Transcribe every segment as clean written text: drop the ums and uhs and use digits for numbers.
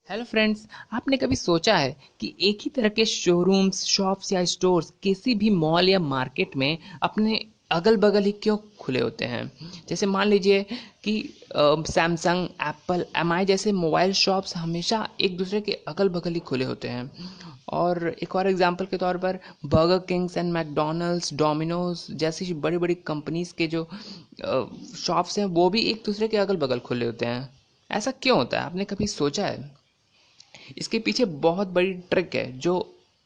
Hello friends, आपने कभी सोचा है कि एक ही तरह के शोरूम्स, शॉप्स या स्टोर्स किसी भी मॉल या मार्केट में अपने अगल-बगल ही क्यों खुले होते हैं? जैसे मान लीजिए कि सैमसंग, एप्पल, एमआई जैसे मोबाइल शॉप्स हमेशा एक दूसरे के अगल-बगल ही खुले होते हैं। और एक और एग्जांपल के तौर पर burger Kings and McDonald's, Domino's जैसी बड़ी-बड़ी कंपनीज के जो शॉप्स हैं वो भी एक दूसरे के अगल-बगल खुले होते हैं। ऐसा क्यों होता है? आपने कभी सोचा है? इसके पीछे बहुत बड़ी ट्रिक है जो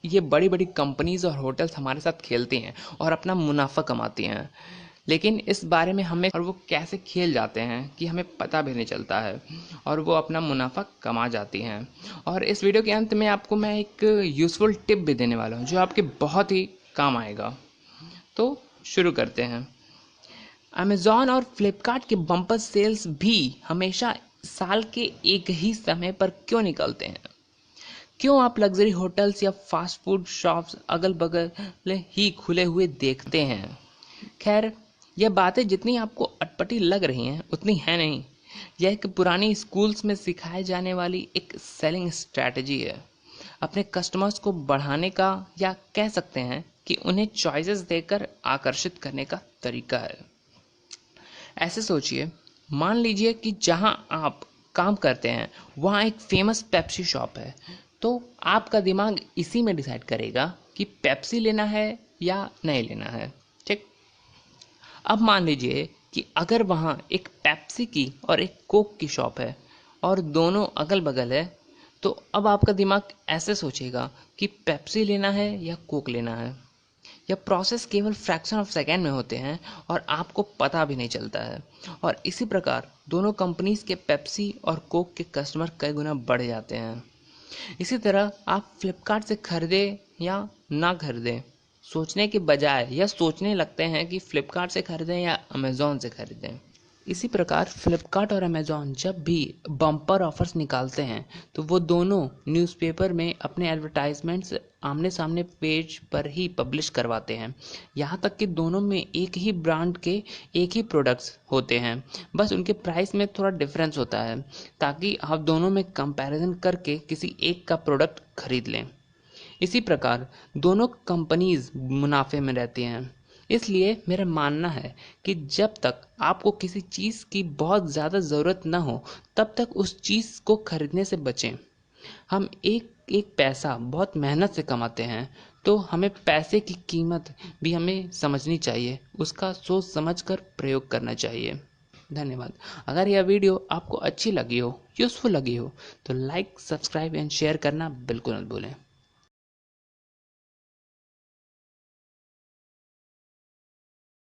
ये बड़ी बड़ी कंपनीज और होटल्स हमारे साथ खेलती हैं और अपना मुनाफा कमाती हैं। लेकिन इस बारे में हमें और वो कैसे खेल जाते हैं कि हमें पता भी नहीं चलता है और वो अपना मुनाफा कमा जाती हैं। और इस वीडियो के अंत में आपको मैं एक यूज़फुल टिप भी देने वाला हूँ जो आपके बहुत ही काम आएगा। तो शुरू करते हैं। अमेज़ॉन और फ्लिपकार्ट के बम्पर सेल्स भी हमेशा साल के एक ही समय पर क्यों निकलते हैं? क्यों आप लग्जरी होटल्स या फास्ट फूड शॉप्स अगल बगल ही खुले हुए देखते हैं? खैर, यह बातें जितनी आपको अटपटी लग रही हैं उतनी है नहीं। यह एक पुरानी स्कूल्स में सिखाए जाने वाली एक सेलिंग स्ट्रैटेजी है, अपने कस्टमर्स को बढ़ाने का, या कह सकते हैं कि उन्हें चॉइसेस देकर आकर्षित करने का तरीका है। ऐसे सोचिए, मान लीजिए कि जहां आप काम करते हैं वहां एक फेमस पेप्सी शॉप है। तो आपका दिमाग इसी में डिसाइड करेगा कि पेप्सी लेना है या नहीं लेना है। ठीक। अब मान लीजिए कि अगर वहां एक पेप्सी की और एक कोक की शॉप है और दोनों अगल बगल है, तो अब आपका दिमाग ऐसे सोचेगा कि पेप्सी लेना है या कोक लेना है। यह प्रोसेस केवल फ्रैक्शन ऑफ सेकेंड में होते हैं और आपको पता भी नहीं चलता है। और इसी प्रकार दोनों कंपनीज के पेप्सी और कोक के कस्टमर कई गुना बढ़ जाते हैं। इसी तरह आप फ्लिपकार्ट से खरीदें या ना खरीदें, सोचने के बजाय यह सोचने लगते हैं कि फ्लिपकार्ट से खरीदें या अमेज़ॉन से खरीदें। इसी प्रकार फ्लिपकार्ट और अमेज़ॉन जब भी बम्पर ऑफर्स निकालते हैं तो वो दोनों न्यूज़पेपर में अपने एडवर्टाइजमेंट्स आमने सामने पेज पर ही पब्लिश करवाते हैं। यहाँ तक कि दोनों में एक ही ब्रांड के एक ही प्रोडक्ट्स होते हैं, बस उनके प्राइस में थोड़ा डिफरेंस होता है, ताकि आप दोनों में कंपैरिजन करके किसी एक का प्रोडक्ट खरीद लें। इसी प्रकार दोनों कंपनीज मुनाफे में रहती हैं। इसलिए मेरा मानना है कि जब तक आपको किसी चीज़ की बहुत ज़्यादा ज़रूरत न हो तब तक उस चीज़ को खरीदने से बचें। हम एक एक पैसा बहुत मेहनत से कमाते हैं, तो हमें पैसे की कीमत भी हमें समझनी चाहिए, उसका सोच समझकर प्रयोग करना चाहिए। धन्यवाद। अगर यह वीडियो आपको अच्छी लगी हो, यूज़फुल लगी हो, तो लाइक, सब्सक्राइब एंड शेयर करना बिल्कुल मत भूलें।